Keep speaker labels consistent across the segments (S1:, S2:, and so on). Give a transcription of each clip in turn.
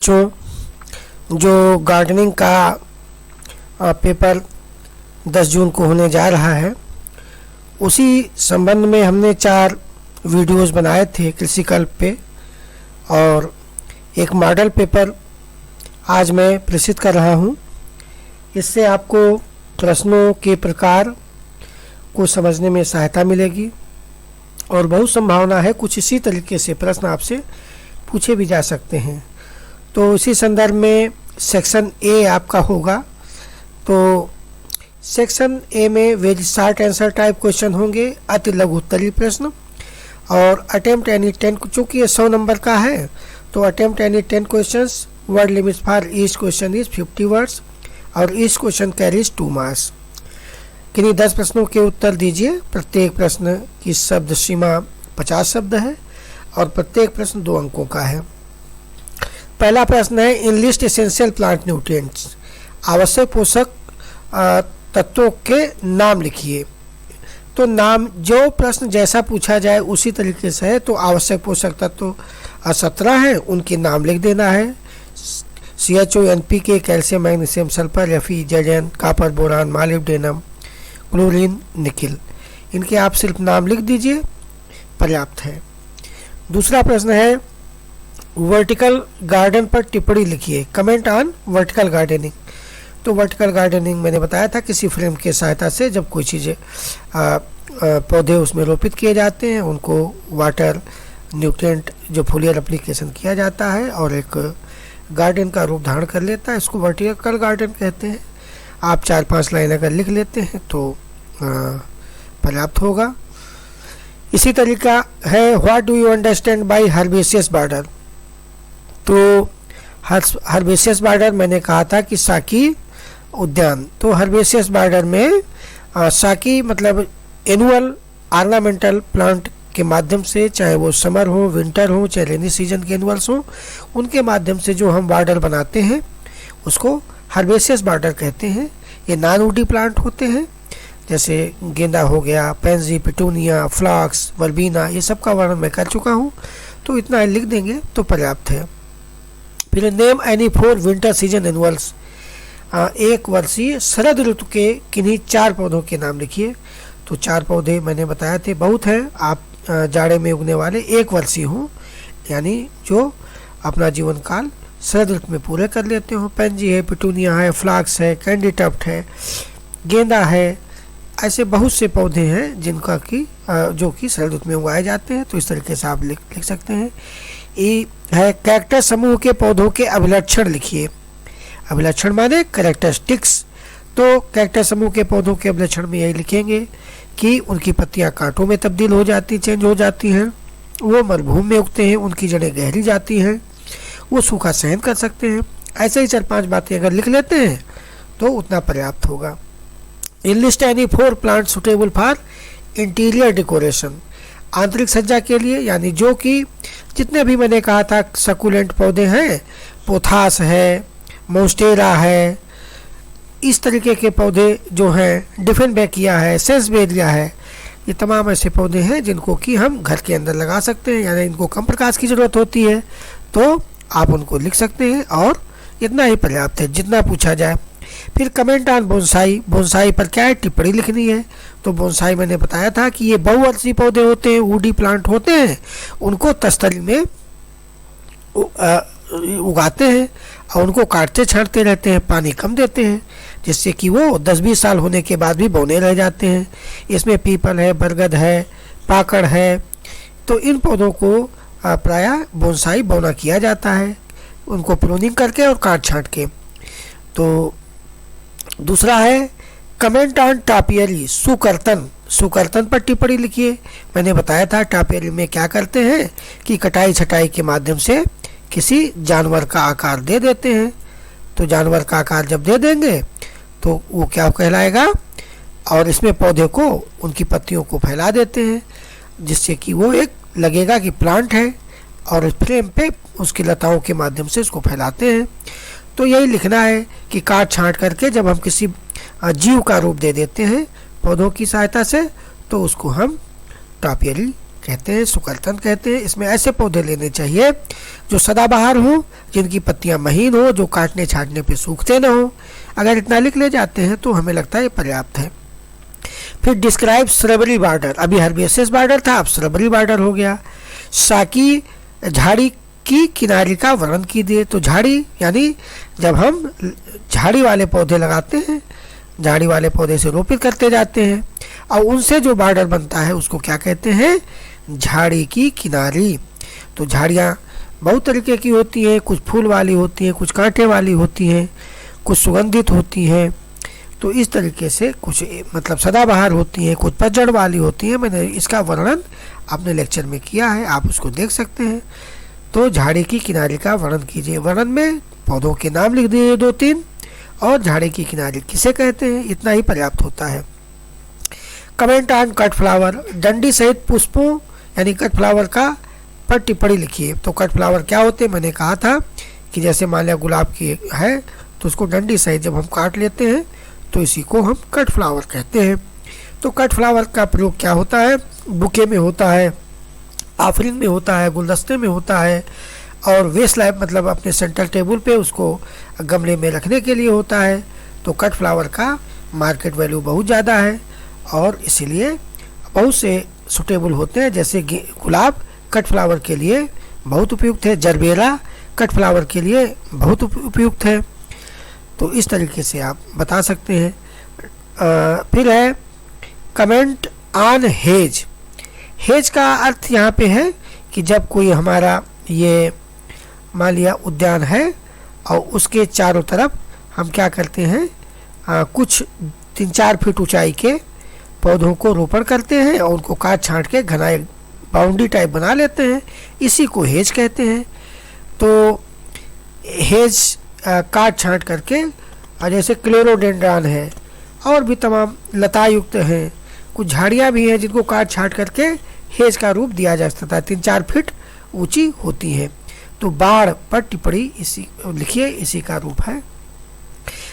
S1: जो गार्डनिंग का पेपर 10 जून को होने जा रहा है, उसी संबंध में हमने 4 वीडियोस बनाए थे कृषिकल्प पे, और एक मॉडल पेपर आज मैं प्रस्तुत कर रहा हूँ। इससे आपको प्रश्नों के प्रकार को समझने में सहायता मिलेगी और बहुत संभावना है कुछ इसी तरीके से प्रश्न आपसे पूछे भी जा सकते हैं। तो इसी संदर्भ में सेक्शन ए आपका होगा। तो सेक्शन ए में very short answer type question होंगे, अति लघु उत्तरीय प्रश्न, और अटेम्प्ट एनी 10, चूँकि ये 100 नंबर का है तो attempt any 10 questions, word limit for each question is 50 words और ईच क्वेश्चन कैरीज 2 मार्क्स। किन्हीं 10 प्रश्नों के उत्तर दीजिए। प्रत्येक प्रश्न की शब्द सीमा 50 शब्द है और प्रत्येक प्रश्न 2 अंकों का है। पहला प्रश्न है, in list essential plant nutrients, आवश्यक पोषक तत्वों के नाम लिखिए। तो नाम, जो प्रश्न जैसा पूछा जाए उसी तरीके से है। तो आवश्यक पोषक तत्व 17 हैं, उनके नाम लिख देना है। CHO, NPK, calcium, magnesium, sulphur, Fe, Zn, copper, boron, molybdenum, chlorine, nickel, इनके आप सिर्फ नाम लिख दीजिए, पर्याप्त है। दूसरा प्रश्न है, वर्टिकल गार्डन पर टिप्पणी लिखिए, कमेंट ऑन वर्टिकल गार्डनिंग। तो वर्टिकल गार्डनिंग मैंने बताया था, किसी फ्रेम के सहायता से जब कोई चीज़ें पौधे उसमें रोपित किए जाते हैं, उनको वाटर, न्यूट्रिएंट, जो फोलियर एप्लीकेशन किया जाता है और एक गार्डन का रूप धारण कर लेता है, इसको वर्टिकल गार्डन कहते हैं। आप 4-5 लाइन अगर लिख लेते हैं तो पर्याप्त होगा। इसी तरीका है, what do you understand bye herbaceous border. तो हर्बेसियस बॉर्डर मैंने कहा था कि साकी उद्यान। तो हर्बेसियस बॉर्डर में साकी मतलब एनुअल ऑर्नामेंटल प्लांट के माध्यम से, चाहे वो समर हो, विंटर हो, चाहे रेनी सीजन के एनुअल्स हो, उनके माध्यम से जो हम बॉर्डर बनाते हैं उसको हर्बेसियस बॉर्डर कहते हैं। ये नॉन वुडी प्लांट होते हैं, जैसे गेंदा हो गया, पेंजी, पिटूनिया, फ्लॉक्स, वर्बीना, ये सब का वर्णन मैं कर चुका हूँ, तो इतना लिख देंगे तो पर्याप्त है। फिर name any 4 winter season annuals, 1 वर्षीय शरद ऋतु के किन्हीं 4 पौधों के नाम लिखिए। तो 4 पौधे मैंने बताया थे, बहुत हैं, आप जाड़े में उगने वाले 1 वर्षीय हों, यानी जो अपना जीवन काल शरद ऋतु में पूरे कर लेते हो। पेंजी है, पिटूनिया है, फ्लॉक्स है, कैंडी टफ्ट है, गेंदा है, ऐसे बहुत से पौधे हैं जिनका कि जो कि शरद ऋतु में उगाए जाते हैं। तो इस तरीके से आप लिख सकते हैं। ये है, कैरेक्टर समूह के पौधों के अभिलक्षण लिखिए। अभिलक्षण माने कैरेक्टरिस्टिक्स। तो कैरेक्टर समूह के पौधों के अभिलक्षण में यही लिखेंगे कि उनकी पत्तियां कांटों में तब्दील हो जाती, चेंज हो जाती हैं, वो मरुभूमि में उगते हैं, उनकी जड़ें गहरी जाती हैं, वो सूखा सहन कर सकते हैं। ऐसे ही 4-5 बातें अगर लिख लेते हैं तो उतना पर्याप्त होगा। In list any 4 plant suitable for interior decoration, आंतरिक सज्जा के लिए, यानी जो कि जितने भी मैंने कहा था सकुलेंट पौधे हैं, पोथास है, मोस्टेरा है, इस तरीके के पौधे जो हैं, डिफेनबेकिया है, सेंसबेरिया है, ये तमाम ऐसे पौधे हैं जिनको कि हम घर के अंदर लगा सकते हैं, यानी इनको कम प्रकाश की ज़रूरत होती है, तो आप उनको लिख सकते हैं और इतना ही पर्याप्त है, जितना पूछा जाए। फिर कमेंट ऑन बोनसाई, बोनसाई पर क्या है, टिप्पणी लिखनी है। तो बोनसाई मैंने बताया था कि ये बहुवर्षीय पौधे होते हैं, वुडी प्लांट होते हैं, उनको तस्तरी में उगाते हैं और उनको काटते छांटते रहते हैं, पानी कम देते हैं, जिससे कि वो 10-20 साल होने के बाद भी बौने रह जाते हैं। इसमें पीपल है, बरगद है, पाकड़ है, तो इन पौधों को प्रायः बोनसाई बौना किया जाता है, उनको प्रूनिंग करके और काट छांट के। तो दूसरा है, कमेंट ऑन टापियरी, सुकर्तन, सुकर्तन पर टिप्पणी लिखिए। मैंने बताया था टापियरी में क्या करते हैं कि कटाई छटाई के माध्यम से किसी जानवर का आकार दे देते हैं। तो जानवर का आकार जब दे देंगे तो वो क्या कहलाएगा, और इसमें पौधे को, उनकी पत्तियों को फैला देते हैं, जिससे कि वो एक लगेगा कि प्लांट है, और इस फ्रेम पे उसकी लताओं के माध्यम से उसको फैलाते हैं। तो यही लिखना है कि काट छांट करके जब हम किसी जीव का रूप दे देते हैं पौधों की सहायता से, तो उसको हम टापियरी कहते हैं, सुकरतन कहते हैं। इसमें ऐसे पौधे लेने चाहिए जो सदाबहार हो, जिनकी पत्तियां महीन हो, जो काटने छाटने पे सूखते न हो। अगर इतना लिख ले जाते हैं तो हमें लगता है ये पर्याप्त है। फिर डिस्क्राइब श्रबरी बॉर्डर, अभी हर्बेसियस बॉर्डर था, अब श्रबरी बॉर्डर हो गया। साकी झाड़ी की किनारे का वर्णन कीजिए। तो झाड़ी यानी जब हम झाड़ी वाले पौधे लगाते हैं, झाड़ी वाले पौधे से रोपित करते जाते हैं और उनसे जो बॉर्डर बनता है उसको क्या कहते हैं? झाड़ी की किनारी। तो झाड़ियाँ बहुत तरीके की होती हैं, कुछ फूल वाली होती हैं, कुछ कांटे वाली होती हैं, कुछ सुगंधित होती हैं। तो इस तरीके से कुछ मतलब सदाबहार होती हैं, कुछ पतझड़ वाली होती हैं। मैंने इसका वर्णन अपने लेक्चर में किया है, आप उसको देख सकते हैं। तो झाड़ी की किनारे का वर्णन कीजिए। वर्णन में पौधों के नाम लिख दिए 2-3 और झाड़ी की किनारे किसे कहते हैं, इतना ही पर्याप्त होता है। कमेंट ऑन कट फ्लावर, डंडी सहित पुष्पों यानी कट फ्लावर का पर टिप्पणी लिखिए। तो कट फ्लावर क्या होते हैं? मैंने कहा था कि जैसे मान लिया गुलाब की है तो उसको डंडी सहित जब हम काट लेते हैं तो इसी को हम कट फ्लावर कहते हैं। तो कट फ्लावर का प्रयोग क्या होता है? बुके में होता है, ऑफरिंग में होता है, गुलदस्ते में होता है और वेस्ट लाइफ मतलब अपने सेंटर टेबल पे उसको गमले में रखने के लिए होता है। तो कट फ्लावर का मार्केट वैल्यू बहुत ज़्यादा है और इसीलिए बहुत से सुटेबल होते हैं। जैसे गुलाब कट फ्लावर के लिए बहुत उपयुक्त है, जरबेरा कट फ्लावर के लिए बहुत उपयुक्त है। तो इस तरीके से आप बता सकते हैं। फिर है कमेंट ऑन हेज। हेज का अर्थ यहाँ पे है कि जब कोई हमारा ये मान लिया उद्यान है और उसके चारों तरफ हम क्या करते हैं, कुछ 3-4 फीट ऊंचाई के पौधों को रोपण करते हैं और उनको काट छांट के घना एक बाउंड्री टाइप बना लेते हैं, इसी को हेज कहते हैं। तो हेज काट छांट करके, जैसे क्लोरोडेंड्रॉन है और भी तमाम लता युक्त हैं, कुछ झाड़ियाँ भी हैं जिनको काट छांट करके हेज का रूप दिया जा सकता है। 3-4 फीट ऊंची होती है। तो बाढ़ पर टिप्पणी इसी लिखिए, इसी का रूप है।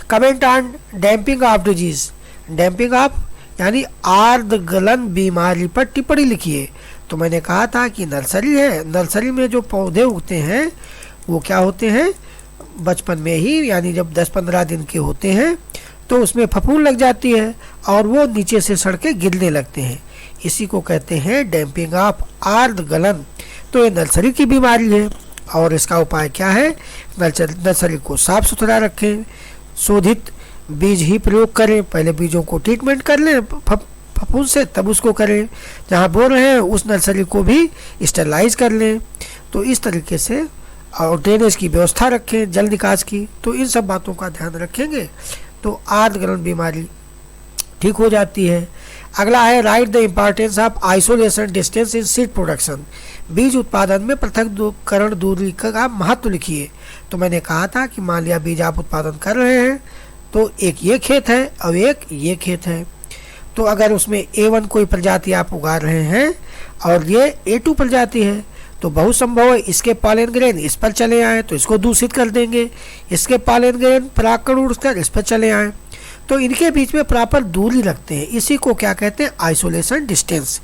S1: Comment on damping off disease, damping off यानी आर्द गलन बीमारी पर टिप्पणी लिखिए। तो मैंने कहा था कि नर्सरी है, नर्सरी में जो पौधे उगते हैं वो क्या होते हैं, बचपन में ही यानी जब 10-15 दिन के होते हैं तो उसमें फफूंद लग जाती है और वो नीचे से सड़ के गिरने लगते हैं, इसी को कहते हैं डैम्पिंग ऑफ आर्द गलन। तो ये नर्सरी की बीमारी है और इसका उपाय क्या है? नर्सरी को साफ सुथरा रखें, शोधित बीज ही प्रयोग करें, पहले बीजों को ट्रीटमेंट कर लें फफूंद से, तब उसको करें। जहाँ बो रहे हैं उस नर्सरी को भी स्टेरलाइज कर लें। तो इस तरीके से और ड्रेनेज की व्यवस्था रखें, जल निकास की। तो इन सब बातों का ध्यान रखेंगे तो आर्द गलन बीमारी ठीक हो जाती है। अगला है right the importance of isolation distance in seed production, बीज उत्पादन में पृथक्करण दूरी का महत्व लिखिए। तो मैंने कहा था कि मान लिया बीज आप उत्पादन कर रहे हैं तो एक ये खेत है और एक ये खेत है, तो अगर उसमें A1 कोई प्रजाति आप उगा रहे हैं और ये A2 प्रजाति है तो बहुत संभव है इसके पॉलन ग्रेन इस पर चले आए तो इसको दूषित कर देंगे, इसके पॉलन ग्रेन परागकण उड़कर इस पर चले आए। तो इनके बीच में प्रॉपर दूरी रखते हैं, इसी को क्या कहते हैं? Isolation distance.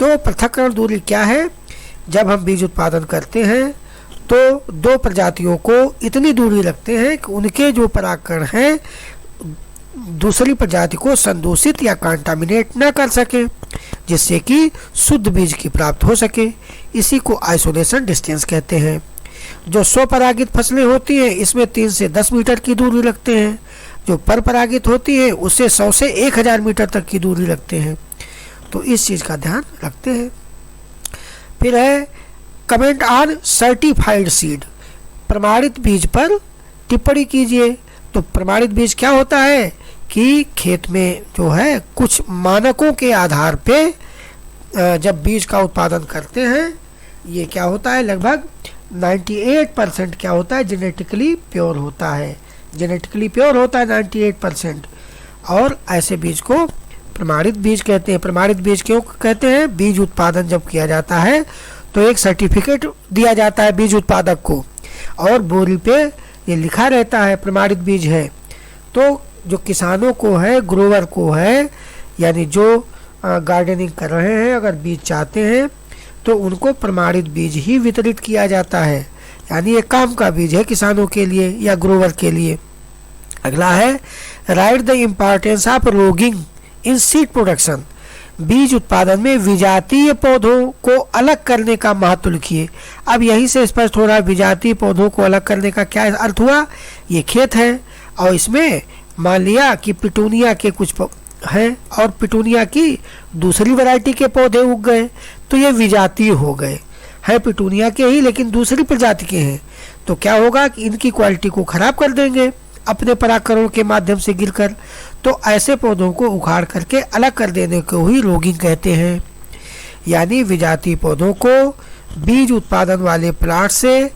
S1: तो पृथक्करण दूरी क्या है? जब हम बीज उत्पादन करते हैं तो 2 प्रजातियों को इतनी दूरी रखते हैं कि उनके जो परागकण हैं दूसरी प्रजाति को संदूषित या कंटामिनेट न कर सके, जिससे कि शुद्ध बीज की प्राप्त हो सके, इसी को आइसोलेशन डिस्टेंस कहते हैं। जो स्वपरागित फसलें होती हैं इसमें 3 से 10 मीटर की दूरी रखते हैं, जो परपरागित होती है उससे 100 से 1000 मीटर तक की दूरी रखते हैं। तो इस चीज़ का ध्यान रखते हैं। फिर है कमेंट ऑन सर्टिफाइड सीड, प्रमाणित बीज पर टिप्पणी कीजिए। तो प्रमाणित बीज क्या होता है कि खेत में जो है कुछ मानकों के आधार पे जब बीज का उत्पादन करते हैं, ये क्या होता है लगभग 98% क्या होता है, जेनेटिकली प्योर होता है, जेनेटिकली प्योर होता है 98%। और ऐसे बीज को प्रमाणित बीज कहते हैं। प्रमाणित बीज क्यों कहते हैं? बीज उत्पादन जब किया जाता है तो एक सर्टिफिकेट दिया जाता है बीज उत्पादक को और बोरी पे ये लिखा रहता है प्रमाणित बीज है। तो जो किसानों को है, ग्रोवर को है, यानी जो गार्डनिंग कर रहे हैं, अगर बीज चाहते हैं तो उनको प्रमाणित बीज ही वितरित किया जाता है, यानी ये काम का बीज है किसानों के लिए या ग्रोवर के लिए। अगला है right the importance of roguing in seed production. बीज उत्पादन में विजातीय पौधों को अलग करने का महत्व लिखिए। अब यहीं से स्पष्ट हो रहा है विजातीय पौधों को अलग करने का क्या अर्थ हुआ। ये खेत है और इसमें मान लिया कि पिटूनिया के कुछ हैं और पिटूनिया की दूसरी वैरायटी के पौधे उग गए, तो ये विजातीय हो गए, है पिटूनिया के ही लेकिन दूसरी प्रजाति के हैं। तो क्या होगा कि इनकी क्वालिटी को खराब कर देंगे अपने परागकणों के माध्यम से गिरकर। तो ऐसे पौधों को उखाड़ करके अलग कर देने को ही रोगिंग कहते हैं। यानी विजातीय पौधों को बीज उत्पादन वाले प्लांट से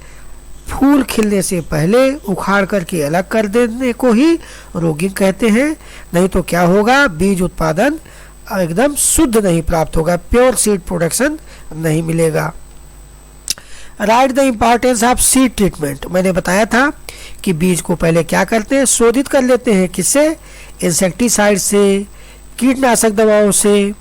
S1: फूल खिलने से पहले उखाड़ करके अलग कर देने को ही रोगिंग कहते हैं। नहीं तो क्या होगा, बीज उत्पादन एकदम शुद्ध नहीं प्राप्त होगा, प्योर सीड प्रोडक्शन नहीं मिलेगा। Right the importance of seed treatment. मैंने बताया था कि बीज को पहले क्या करते हैं, शोधित कर लेते हैं। किससे? इंसेक्टिसाइड से, कीटनाशक दवाओं से,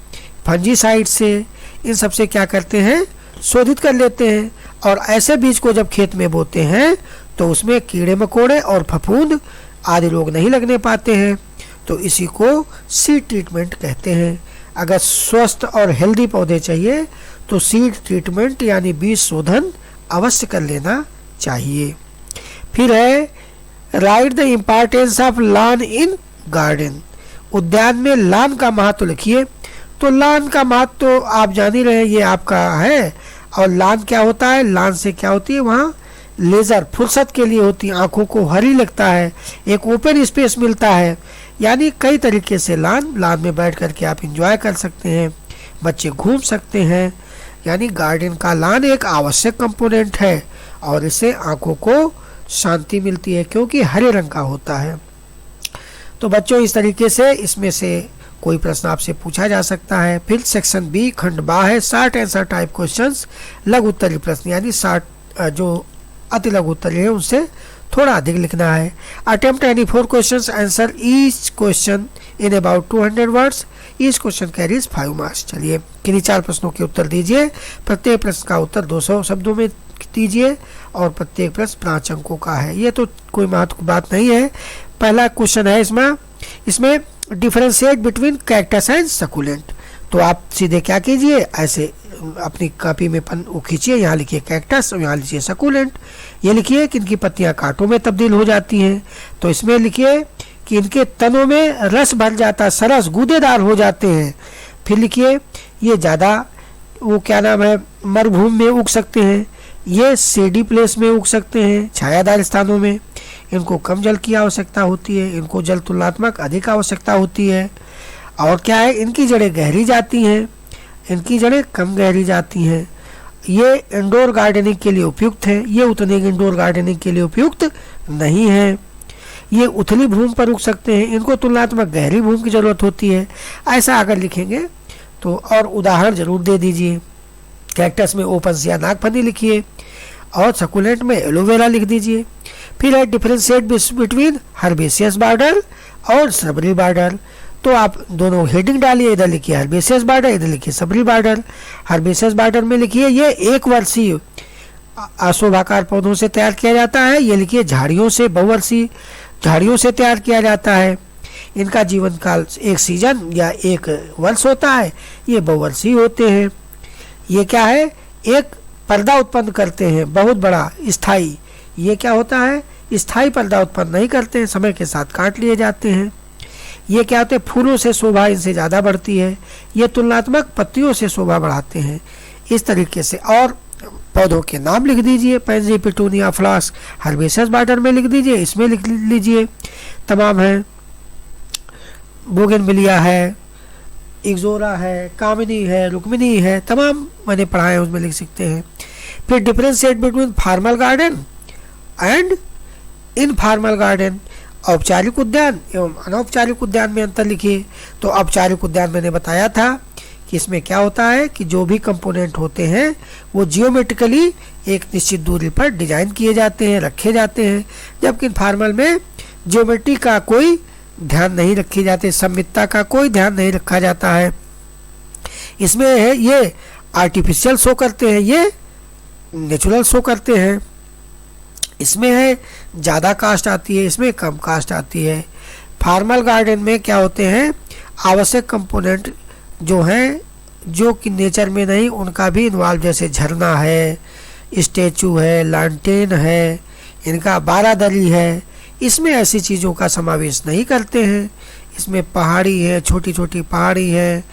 S1: फंजीसाइड से, इन सब से क्या करते हैं, शोधित कर लेते हैं। और ऐसे बीज को जब खेत में बोते हैं तो उसमें कीड़े मकोड़े और फफूंद आदि रोग नहीं लगने पाते हैं, तो इसी को सीड ट्रीटमेंट कहते हैं। अगर स्वस्थ और हेल्दी पौधे चाहिए तो सीड ट्रीटमेंट यानी बीज शोधन अवश्य कर लेना चाहिए। फिर है right the importance of log in garden. उद्यान में लॉन का महत्व लिखिए। तो लॉन का महत्व तो आप जान ही रहे हैं, ये आपका है। और लॉन क्या होता है, लॉन से क्या होती है, वहाँ लेजर फुर्सत के लिए होती है, आंखों को हरी लगता है, एक ओपन स्पेस मिलता है। यानी कई तरीके से लॉन में बैठ करके आप इंजॉय कर सकते हैं, बच्चे घूम सकते हैं। यानी गार्डन का लॉन एक आवश्यक कंपोनेंट है और इससे आंखों को शांति मिलती है क्योंकि हरे रंग का होता है। तो बच्चों इस तरीके से इसमें से कोई प्रश्न आपसे पूछा जा सकता है। फिर सेक्शन बी खंड बा है शॉर्ट आंसर टाइप क्वेश्चंस, लघु उत्तरीय प्रश्न, यानी शॉर्ट जो अति लघु उत्तरीय है उनसे थोड़ा अधिक लिखना है। Attempt any 4 questions, answer each question in about 200 words, each question carries 5 marks. चलिए किन्हीं 4 प्रश्नों के उत्तर दीजिए। प्रत्येक प्रश्न का उत्तर 200 शब्दों में दीजिए और प्रत्येक प्रश्न 5 अंकों का है। ये तो कोई महत्वपूर्ण बात नहीं है। पहला क्वेश्चन है इसमें differentiate between cactus and succulent. तो आप सीधे क्या कीजिए, ऐसे अपनी कॉपी में खींचिए, यहाँ लिखिए कैक्टस और यहाँ लिखिए सकुलेंट। ये लिखिए कि इनकी पत्तियाँ कांटों में तब्दील हो जाती हैं। तो इसमें लिखिए कि इनके तनों में रस भर जाता है, सरस गूदेदार हो जाते हैं। फिर लिखिए ये ज़्यादा वो क्या नाम है मरुभूमि में उग सकते हैं, ये सेडी प्लेस में उग सकते हैं, छायादार स्थानों में। इनको कम जल की आवश्यकता होती है, इनको जल तुलनात्मक अधिक आवश्यकता होती है। और क्या है, इनकी जड़ें गहरी जाती हैं, इनकी जड़ें कम गहरी जाती हैं। ये इंडोर गार्डनिंग के लिए उपयुक्त है, ये उतने इंडोर गार्डनिंग के लिए उपयुक्त नहीं है। ये उथली भूमि पर उग सकते हैं, इनको तुलनात्मक गहरी भूमि की जरूरत होती है। ऐसा अगर लिखेंगे तो और उदाहरण जरूर दे दीजिए। कैक्टस में ओपनसिया नागफनी लिखिए और सकुलेंट में एलोवेरा लिख दीजिए। फिर है डिफरेंशिएट बिटवीन हर्बेसियस बॉर्डर और श्रबरी बॉर्डर। तो आप दोनों हेडिंग डालिए, इधर लिखिए हर्बेसियस बॉर्डर, इधर लिखिए श्रबरी बॉर्डर। हर्बेसियस बॉर्डर में लिखिए ये एक वर्षीय अशोभाकार पौधों से तैयार किया जाता है, ये लिखिए झाड़ियों से बहुवर्षीय झाड़ियों से तैयार किया जाता है। इनका जीवन काल एक सीजन या एक वर्ष होता है, ये बहुवर्षीय होते हैं। ये क्या है, एक पर्दा उत्पन्न करते हैं बहुत बड़ा स्थायी। ये क्या होता है, स्थायी पर्दा उत्पन्न नहीं करते हैं, समय के साथ काट लिए जाते हैं। ये क्या होते हैं, फूलों से शोभा इनसे ज़्यादा बढ़ती है। ये तुलनात्मक पत्तियों से शोभा बढ़ाते हैं। इस तरीके से और पौधों के नाम लिख दीजिए, पैंजी, पिटूनिया, फ्लास्क हर्बेसियस बॉर्डर में लिख दीजिए, इसमें लिख लीजिए तमाम है। बोगनविलिया है, इग्जोरा है, कामिनी है, रुक्मिनी है, तमाम मैंने पढ़ा है उसमें लिख सकते हैं। फिर differentiate between formal garden and informal garden, औपचारिक उद्यान एवं अनौपचारिक उद्यान में अंतर लिखिए। तो औपचारिक उद्यान मैंने बताया था कि इसमें क्या होता है कि जो भी कंपोनेंट होते हैं वो जियोमेट्रिकली एक निश्चित दूरी पर डिजाइन किए जाते हैं, रखे जाते हैं, जबकि इनफॉर्मल में जियोमेट्री का कोई ध्यान नहीं रखी जाती, सममितता का कोई ध्यान नहीं रखा जाता है। इसमें है ये आर्टिफिशियल शो करते हैं, ये नेचुरल शो करते हैं। इसमें है ज़्यादा कास्ट आती है, इसमें कम कास्ट आती है। फॉर्मल गार्डन में क्या होते हैं, आवश्यक कंपोनेंट जो हैं जो कि नेचर में नहीं, उनका भी इन्वॉल्व, जैसे झरना है, स्टैचू है, लालटेन है, इनका बारादरी है। इसमें ऐसी चीज़ों का समावेश नहीं करते हैं। इसमें पहाड़ी है, छोटी छोटी पहाड़ी है,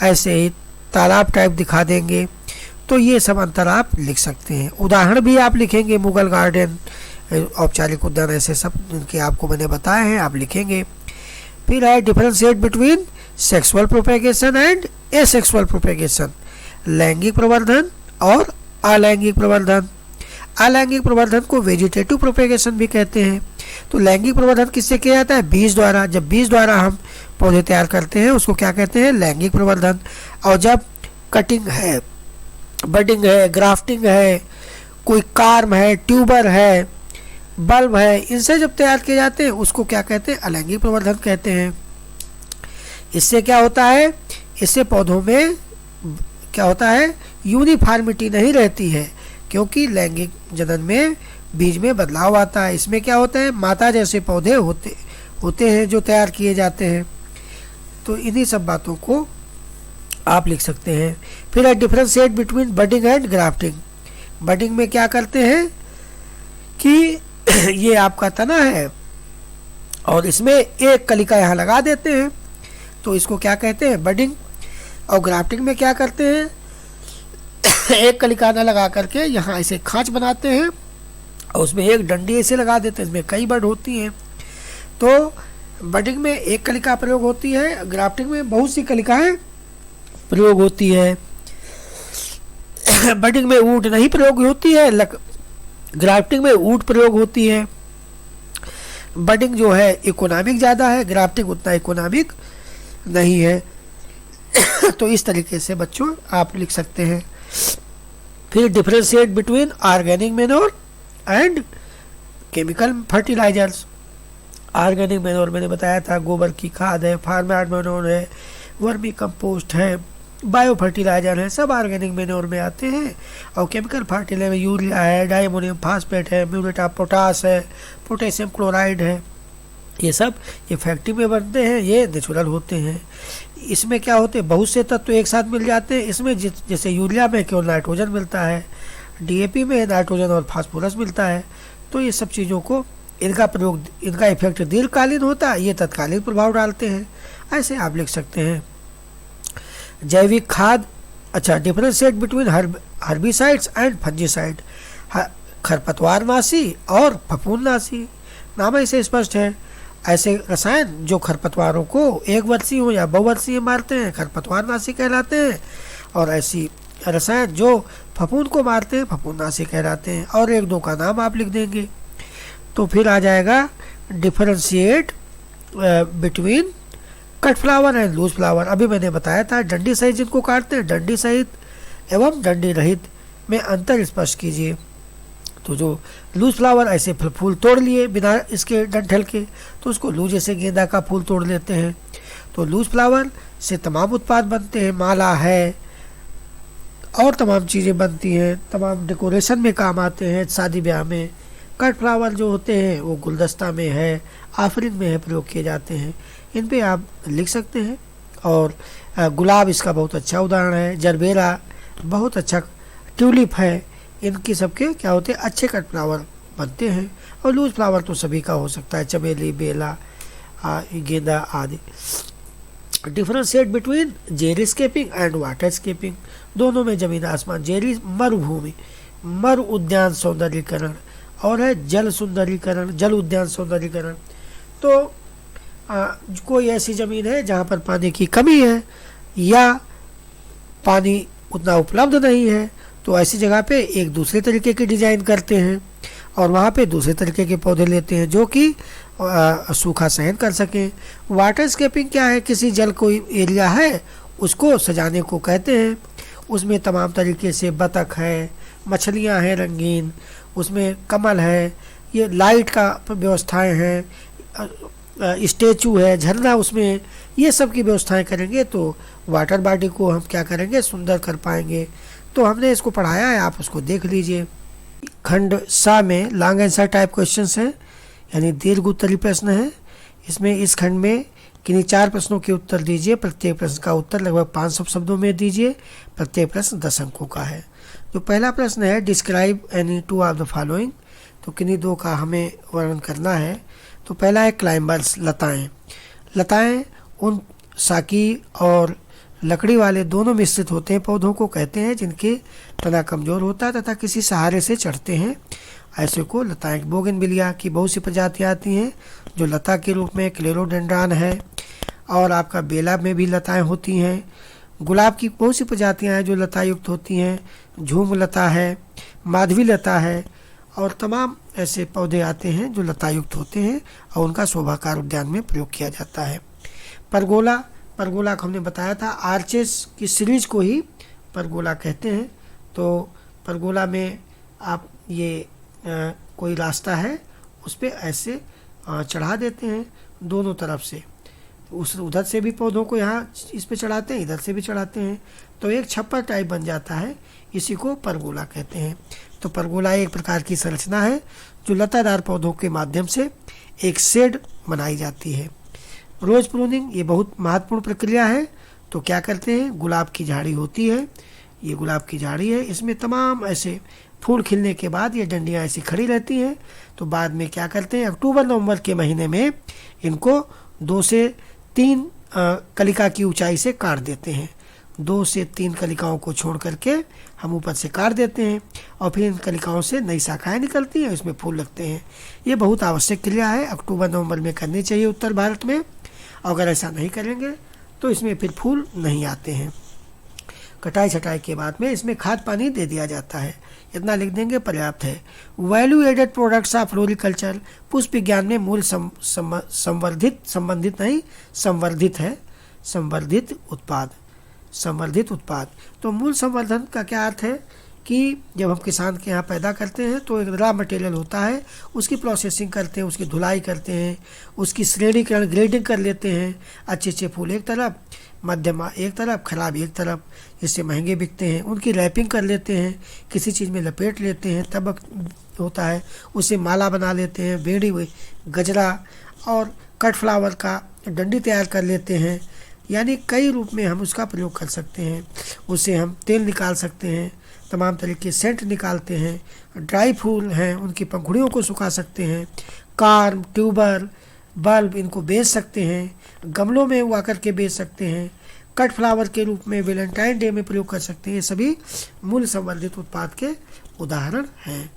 S1: ऐसे ही तालाब टाइप दिखा देंगे। तो ये सब अंतर आप लिख सकते हैं। उदाहरण भी आप लिखेंगे, मुगल गार्डन, औपचारिक उद्यान, ऐसे सब इनके आपको मैंने बताए हैं, आप लिखेंगे। फिर है differentiate between sexual propagation and asexual propagation, लैंगिक प्रवर्धन और अलैंगिक प्रवर्धन। अलैंगिक प्रवर्धन को वेजिटेटिव प्रोपेगेशन भी कहते हैं। तो लैंगिक प्रवर्धन किससे किया जाता है, बीज द्वारा। जब बीज द्वारा हम पौधे तैयार करते हैं उसको क्या कहते हैं, लैंगिक प्रवर्धन। और जब कटिंग है, बडिंग है, ग्राफ्टिंग है, कोई कार्म है, ट्यूबर है, बल्ब है, इनसे जब तैयार किए जाते हैं उसको क्या कहते हैं, अलैंगिक प्रवर्धन कहते हैं। इससे क्या होता है, इससे पौधों में क्या होता है, यूनिफॉर्मिटी नहीं रहती है, क्योंकि लैंगिक जनन में बीज में बदलाव आता है। इसमें क्या होता है, माता जैसे पौधे होते हैं जो तैयार किए जाते हैं। तो इन्हीं सब बातों को आप लिख सकते हैं। फिर है differentiate between budding and grafting. Budding में क्या करते हैं कि ये आपका तना है और इसमें एक कलिका यहाँ लगा देते हैं, तो इसको क्या कहते हैं, बडिंग। और ग्राफ्टिंग में क्या करते हैं, एक कलिका न लगा करके यहाँ ऐसे खांच बनाते हैं और उसमें एक डंडी ऐसे लगा देते हैं, इसमें कई बड होती हैं। तो बडिंग में एक कलिका प्रयोग होती है, ग्राफ्टिंग में बहुत सी कलिकाएं प्रयोग होती है। बडिंग में ऊट नहीं प्रयोग होती है, ग्राफ्टिंग में ऊट प्रयोग होती है। बडिंग जो है इकोनॉमिक ज़्यादा है, ग्राफ्टिंग उतना इकोनॉमिक नहीं है। तो इस तरीके से बच्चों आप लिख सकते हैं। फिर differentiate between organic manure and chemical fertilizers. Organic manure मैंने बताया था, गोबर की खाद है, फार्म यार्ड मैन्योर है, वर्मी कंपोस्ट है, बायो फर्टिलाइजर है, सब ऑर्गेनिक मैन्योर में आते हैं। और केमिकल फर्टिलाइजर में यूरिया है, डायमोनियम फास्फेट है, म्यूरेट ऑफ पोटास है, पोटेशियम क्लोराइड है, ये सब ये फैक्ट्री में बनते हैं, ये नेचुरल होते हैं। इसमें क्या होते हैं, बहुत से तत्व एक साथ मिल जाते हैं। इसमें जैसे यूरिया में केवल नाइट्रोजन मिलता है, डीएपी में नाइट्रोजन और फास्फोरस मिलता है। तो ये सब चीज़ों को इनका प्रयोग, इनका इफेक्ट दीर्घकालीन होता है, ये तत्कालिक प्रभाव डालते हैं। ऐसे आप लिख सकते हैं। जैविक खाद, अच्छा, differentiate between herbicides and fungicide. खरपतवारनाशी और फफूंदनाशी, नाम ऐसे स्पष्ट है। ऐसे रसायन जो खरपतवारों को एक वर्षीय हो या बहुवर्षीय मारते हैं, खरपतवारनाशी कहलाते हैं। और ऐसी रसायन जो फफूंद को मारते हैं, फफूंदनाशी कहलाते हैं। और एक दो का नाम आप लिख देंगे। तो फिर आ जाएगा differentiate between cut flower and loose flower. अभी मैंने बताया था, डंडी सहित जिनको काटते हैं, डंडी सहित एवं डंडी रहित में अंतर स्पष्ट कीजिए। तो जो लूज फ्लावर, ऐसे फूल तोड़ लिए बिना इसके डंठल के, तो उसको लूज, जैसे गेंदा का फूल तोड़ लेते हैं। तो लूज फ्लावर से तमाम उत्पाद बनते हैं, माला है और तमाम चीज़ें बनती हैं, तमाम डेकोरेशन में काम आते हैं, शादी ब्याह में। कट फ्लावर जो होते हैं वो गुलदस्ता में है, ऑफरिंग में है, प्रयोग किए जाते हैं। इन पे आप लिख सकते हैं। और गुलाब इसका बहुत अच्छा उदाहरण है, जरबेरा बहुत अच्छा, ट्यूलिप है, इनकी सबके क्या होते हैं, अच्छे कट फ्लावर बनते हैं। और लूज फ्लावर तो सभी का हो सकता है, चमेली, बेला, गेंदा आदि। Differentiate between xeriscaping and waterscaping. दोनों में जमीन आसमान। जेरी मरुभूमि, मरु उद्यान सौंदर्यीकरण, और है जल सुंदरीकरण, जल उद्यान सौंदर्यीकरण। तो कोई ऐसी ज़मीन है जहाँ पर पानी की कमी है या पानी उतना उपलब्ध नहीं है, तो ऐसी जगह पे एक दूसरे तरीके की डिज़ाइन करते हैं और वहाँ पे दूसरे तरीके के पौधे लेते हैं जो कि सूखा सहन कर सकें। वाटर स्केपिंग क्या है, किसी जल कोई एरिया है उसको सजाने को कहते हैं। उसमें तमाम तरीके से बतख है, मछलियाँ हैं रंगीन, उसमें कमल है, ये लाइट का व्यवस्थाएं हैं, स्टैचू है, झरना, उसमें ये सब की व्यवस्थाएं करेंगे तो वाटर बॉडी को हम क्या करेंगे, सुंदर कर पाएंगे। तो हमने इसको पढ़ाया है, आप उसको देख लीजिए। खंड सा में लॉन्ग आंसर टाइप क्वेश्चंस हैं, यानी दीर्घ उत्तरीय प्रश्न है। इसमें इस खंड में किन्हीं 4 प्रश्नों के उत्तर दीजिए। प्रत्येक प्रश्न का उत्तर लगभग 500 शब्दों में दीजिए। प्रत्येक प्रश्न 10 अंकों का है। जो पहला प्रश्न है, describe any 2 of the following, तो किन्हीं 2 का हमें वर्णन करना है। तो पहला है क्लाइंबर्स, लताएं। लताएं उन साकी और लकड़ी वाले दोनों मिश्रित होते हैं पौधों को कहते हैं जिनके तना कमजोर होता है तथा किसी सहारे से चढ़ते हैं, ऐसे को लताएं। बोगनविलिया की बहुत सी प्रजातियां आती हैं जो लता के रूप में क्लेरोडेंड्रान है, और आपका बेला में भी लताएं होती हैं। गुलाब की बहुत सी प्रजातियां हैं जो लता युक्त होती हैं, झूम लता है, माधवी लता है, और तमाम ऐसे पौधे आते हैं जो लता युक्त होते हैं और उनका शोभाकार उद्यान में प्रयोग किया जाता है। परगोला, परगोला को हमने बताया था, आर्चेस की सीरीज को ही परगोला कहते हैं। तो परगोला में आप ये कोई रास्ता है उस पर ऐसे चढ़ा देते हैं दोनों तरफ से, उस उधर से भी पौधों को यहाँ इस पे चढ़ाते हैं, इधर से भी चढ़ाते हैं, तो एक छप्पर टाइप बन जाता है, इसी को परगोला कहते हैं। तो परगोला एक प्रकार की संरचना है जो लतादार पौधों के माध्यम से एक शेड बनाई जाती है। रोज प्रूनिंग, ये बहुत महत्वपूर्ण प्रक्रिया है। तो क्या करते हैं, गुलाब की झाड़ी होती है, ये गुलाब की झाड़ी है, इसमें तमाम ऐसे फूल खिलने के बाद ये डंडियाँ ऐसी खड़ी रहती हैं। तो बाद में क्या करते हैं, अक्टूबर नवंबर के महीने में इनको 2 से 3 कलिका की ऊंचाई से काट देते हैं। 2 से 3 कलिकाओं को छोड़ करके हम ऊपर से काट देते हैं और फिर इन कलिकाओं से नई शाखाएं निकलती हैं, इसमें फूल लगते हैं। ये बहुत आवश्यक क्रिया है, अक्टूबर नवंबर में करनी चाहिए उत्तर भारत में। अगर ऐसा नहीं करेंगे तो इसमें फिर फूल नहीं आते हैं। कटाई छटाई के बाद में इसमें खाद पानी दे दिया जाता है, इतना लिख देंगे पर्याप्त है। Value added products of floriculture, पुष्प विज्ञान में मूल संवर्धित है, संवर्धित उत्पाद, संवर्धित उत्पाद। तो मूल संवर्धन का क्या अर्थ है कि जब हम किसान के यहाँ पैदा करते हैं तो एक रॉ मटेरियल होता है, उसकी प्रोसेसिंग करते हैं, उसकी धुलाई करते हैं, उसकी श्रेणीकरण ग्रेडिंग कर लेते हैं। अच्छे अच्छे फूल एक तरफ, मध्यमा एक तरफ, खराब एक तरफ, जिससे महंगे बिकते हैं। उनकी रैपिंग कर लेते हैं, किसी चीज़ में लपेट लेते हैं, तबक होता है, उससे माला बना लेते हैं, बेड़ी हुई गजरा और कट फ्लावर का डंडी तैयार कर लेते हैं। यानी कई रूप में हम उसका प्रयोग कर सकते हैं। उससे हम तेल निकाल सकते हैं, तमाम तरह के सेंट निकालते हैं। ड्राई फूल हैं उनकी पंखुड़ियों को सुखा सकते हैं। कार्म, ट्यूबर, बल्ब इनको बेच सकते हैं, गमलों में उगा करके बेच सकते हैं। कट फ्लावर के रूप में वैलेंटाइन डे में प्रयोग कर सकते हैं। ये सभी मूल संवर्धित उत्पाद के उदाहरण हैं।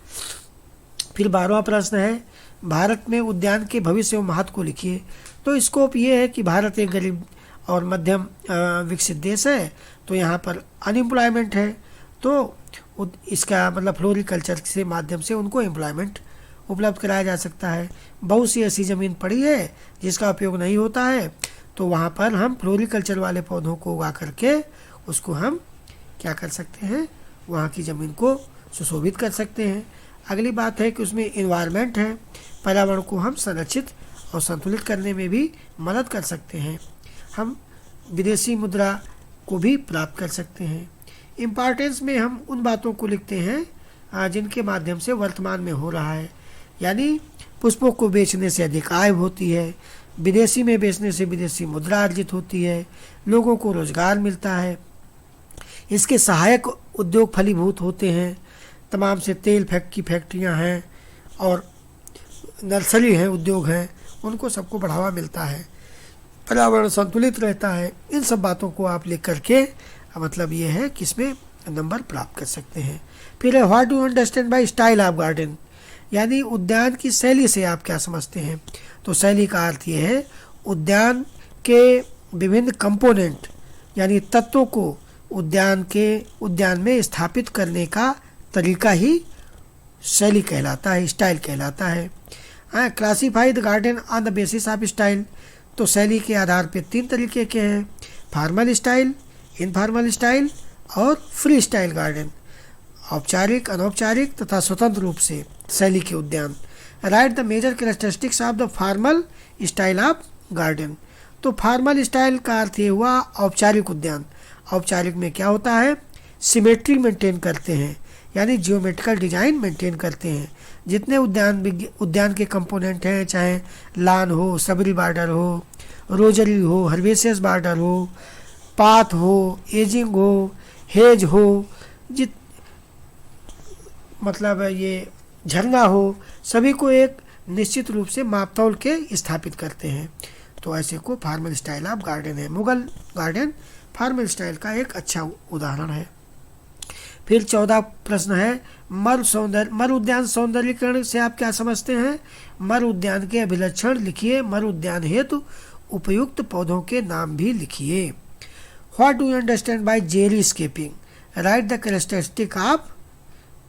S1: फिर 12वां प्रश्न है, भारत में उद्यान के भविष्य एवं महत्व को लिखिए। तो स्कोप ये है कि भारत एक गरीब और मध्यम विकसित देश है, तो यहाँ पर अनएम्प्लॉयमेंट है, तो इसका मतलब फ्लोरिकल्चर के माध्यम से उनको एम्प्लॉयमेंट उपलब्ध कराया जा सकता है। बहुत सी ऐसी ज़मीन पड़ी है जिसका उपयोग नहीं होता है, तो वहाँ पर हम फ्लोरिकल्चर वाले पौधों को उगा करके उसको हम क्या कर सकते हैं, वहाँ की ज़मीन को सुशोभित कर सकते हैं। अगली बात है कि उसमें इन्वायरमेंट है, पर्यावरण को हम संरक्षित और संतुलित करने में भी मदद कर सकते हैं। हम विदेशी मुद्रा को भी प्राप्त कर सकते हैं। इम्पॉर्टेंस में हम उन बातों को लिखते हैं जिनके माध्यम से वर्तमान में हो रहा है, यानी पुष्पों को बेचने से अधिक आय होती है, विदेशी में बेचने से विदेशी मुद्रा अर्जित होती है, लोगों को रोजगार मिलता है, इसके सहायक उद्योग फलीभूत होते हैं, तमाम से तेल की फैक्ट्रियां हैं और नर्सरी हैं, उद्योग हैं, उनको सबको बढ़ावा मिलता है, पर्यावरण संतुलित रहता है। इन सब बातों को आप लिख करके मतलब ये है कि इसमें नंबर प्राप्त कर सकते हैं। फिर है what do understand bye style of garden, यानी उद्यान की शैली से आप क्या समझते हैं। तो शैली का अर्थ ये है उद्यान के विभिन्न कंपोनेंट यानी तत्वों को उद्यान में स्थापित करने का तरीका ही शैली कहलाता है, स्टाइल कहलाता है। Classify the garden on the basis of style, तो शैली के आधार पर 3 तरीके के हैं, फॉर्मल स्टाइल, इनफॉर्मल स्टाइल और फ्री स्टाइल गार्डन, औपचारिक, अनौपचारिक तथा स्वतंत्र रूप से शैली के उद्यान। Write the major characteristics of the formal style of garden, तो फॉर्मल स्टाइल का अर्थ ये हुआ औपचारिक उद्यान। औपचारिक में क्या होता है, सिमेट्री मेंटेन करते हैं, यानी जियोमेट्रिकल डिजाइन मेंटेन करते हैं। जितने उद्यान के कंपोनेंट हैं, चाहे लान हो, सबरी बॉर्डर हो, रोजरी हो, हर्बेसियस बॉर्डर हो, पाथ हो, एजिंग हो, हेज हो, मतलब ये झरना हो, सभी को एक निश्चित रूप से मापतौल के स्थापित करते हैं। तो ऐसे को फॉर्मल स्टाइल ऑफ गार्डन है। मुगल गार्डन फॉर्मल स्टाइल का एक अच्छा उदाहरण है। फिर 14 प्रश्न है, मर उद्यान सौंदर्यीकरण से आप क्या समझते हैं? मर उद्यान के अभिलक्षण लिखिए। मर उद्यान हेतु उपयुक्त पौधों के नाम भी लिखिए। What do you understand by xeriscaping? Write the characteristic of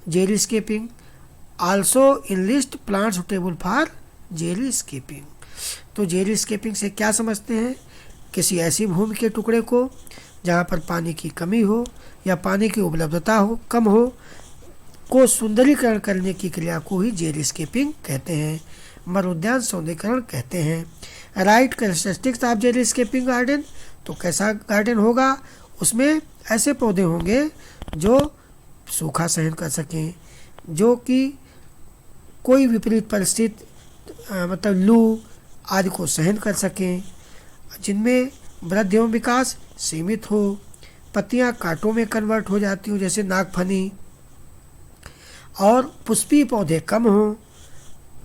S1: xeriscaping. Also enlist plant suitable for xeriscaping. तो जेरीस्केपिंग से क्या समझते हैं? किसी ऐसी भूमि के टुकड़े को जहाँ पर पानी की कमी हो या पानी की उपलब्धता हो कम हो को सुंदरीकरण करने की क्रिया को ही जेरीस्केपिंग कहते हैं। मर उद्यान सौंदर्यीकरण कहते हैं। Write characteristics of xeriscaping garden. तो कैसा गार्डन होगा? उसमें ऐसे पौधे होंगे जो सूखा सहन कर सकें, जो कि कोई विपरीत परिस्थिति मतलब लू आदि को सहन कर सकें, जिनमें वृद्धि एवं विकास सीमित हो, पत्तियां कांटों में कन्वर्ट हो जाती हो जैसे नागफनी, और पुष्पीय पौधे कम हों,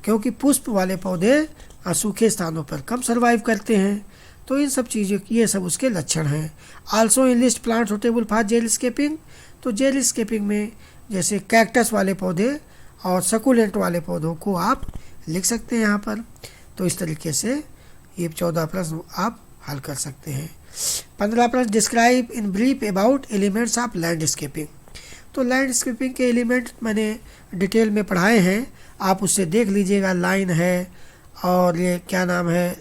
S1: क्योंकि पुष्प वाले पौधे सूखे स्थानों पर कम सर्वाइव करते हैं। तो इन सब चीज़ों ये सब उसके लक्षण हैं। Also in list plant suitable for xeriscaping. तो जेरीस्केपिंग में जैसे कैक्टस वाले पौधे और सकुलेंट वाले पौधों को आप लिख सकते हैं यहाँ पर। तो इस तरीके से ये 14 प्रश्न आप हल कर सकते हैं। 15 प्रश्न, describe in brief about elements of landscaping. तो लैंडस्केपिंग के एलिमेंट मैंने डिटेल में पढ़ाए हैं, आप उससे देख लीजिएगा। लाइन है और ये क्या नाम है,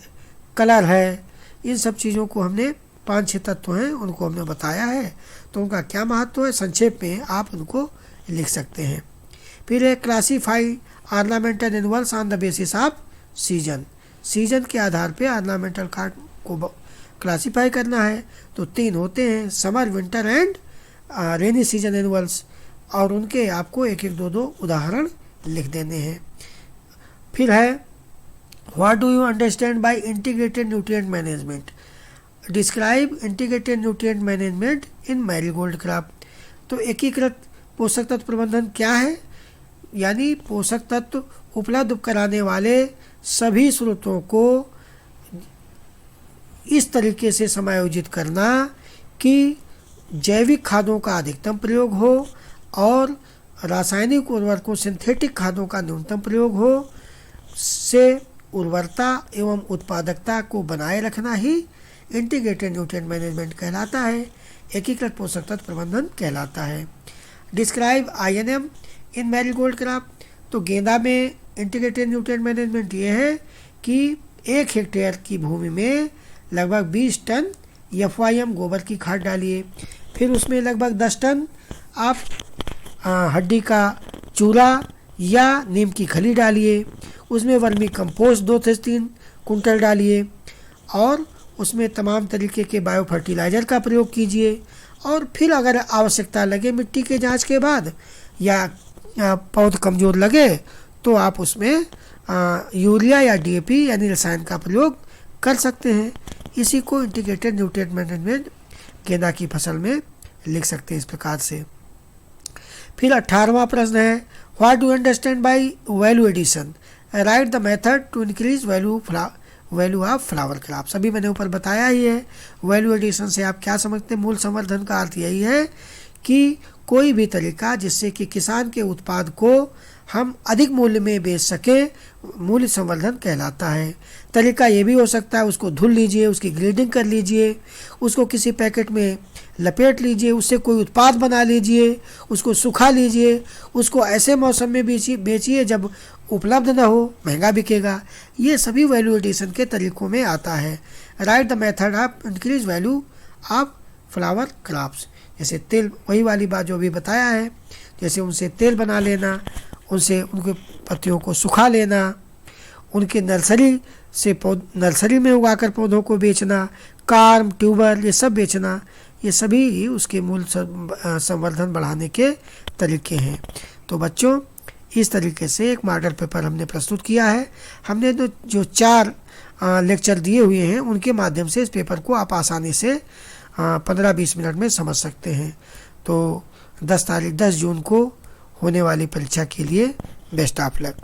S1: कलर है, इन सब चीज़ों को हमने 5-6 तत्व हैं उनको हमने बताया है। तो उनका क्या महत्व है संक्षेप में आप उनको लिख सकते हैं। फिर है classify ornamental animals on the basis off season. Season के आधार पे ऑर्नामेंटल कार्ड को क्लासीफाई करना है। तो 3 होते हैं, summer, winter and rainy season animals, और उनके आपको 1-1, 2-2 उदाहरण लिख देने हैं। फिर है what do you understand bye integrated nutrient management? Describe integrated nutrient management in marigold crop. तो एकीकृत पोषक तत्व प्रबंधन क्या है? यानी पोषक तत्व उपलब्ध कराने वाले सभी स्रोतों को इस तरीके से समायोजित करना कि जैविक खादों का अधिकतम प्रयोग हो और रासायनिक उर्वरकों सिंथेटिक खादों का न्यूनतम प्रयोग हो, से उर्वरता एवं उत्पादकता को बनाए रखना ही इंटीग्रेटेड न्यूट्रिएंट मैनेजमेंट कहलाता है, एकीकृत पोषक तत्व प्रबंधन कहलाता है। डिस्क्राइब INM इन मैरीगोल्ड क्रॉप। तो गेंदा में इंटीग्रेटेड न्यूट्रिएंट मैनेजमेंट ये है कि 1 हेक्टेयर की भूमि में लगभग 20 टन FYM गोबर की खाद डालिए। फिर उसमें लगभग 10 टन आप हड्डी का चूरा या नीम की खली डालिए। उसमें वर्मी कंपोस्ट 2 से 3 कुंटल डालिए और उसमें तमाम तरीके के बायो फर्टिलाइज़र का प्रयोग कीजिए। और फिर अगर आवश्यकता लगे मिट्टी के जांच के बाद या पौध कमज़ोर लगे तो आप उसमें यूरिया या DAP यानी रसायन का प्रयोग कर सकते हैं। इसी को इंटीग्रेटेड न्यूट्रिएंट मैनेजमेंट गेंदा की फसल में लिख सकते हैं इस प्रकार से। फिर 18वां प्रश्न है what do understand by value addition? Write the method to increase value of flower crop. सभी मैंने ऊपर बताया ही है। वैल्यू एडिशन से आप क्या समझते हैं? मूल संवर्धन का अर्थ यही है कि कोई भी तरीका जिससे कि किसान के उत्पाद को हम अधिक मूल्य में बेच सकें, मूल्य संवर्धन कहलाता है। तरीका ये भी हो सकता है उसको धुल लीजिए, उसकी ग्रेडिंग कर लीजिए, उसको किसी पैकेट में लपेट लीजिए, उससे कोई उत्पाद बना लीजिए, उसको सुखा लीजिए, उसको ऐसे मौसम में बेचिए जब उपलब्ध न हो, महंगा बिकेगा। ये सभी वैल्यू एडिशन के तरीकों में आता है। Right the method of increase value of flower crops. जैसे तेल, वही वाली बात जो अभी बताया है, जैसे उनसे तेल बना लेना, उनसे उनके पत्तियों को सुखा लेना, उनके नर्सरी में उगाकर पौधों को बेचना, कार्म, ट्यूबर ये सब बेचना, ये सभी उसके मूल संवर्धन बढ़ाने के तरीके हैं। तो बच्चों, इस तरीके से एक मॉडल पेपर हमने प्रस्तुत किया है। हमने जो 4 लेक्चर दिए हुए हैं उनके माध्यम से इस पेपर को आप आसानी से 15-20 मिनट में समझ सकते हैं। तो 10 जून को होने वाली परीक्षा के लिए बेस्ट ऑफ लक।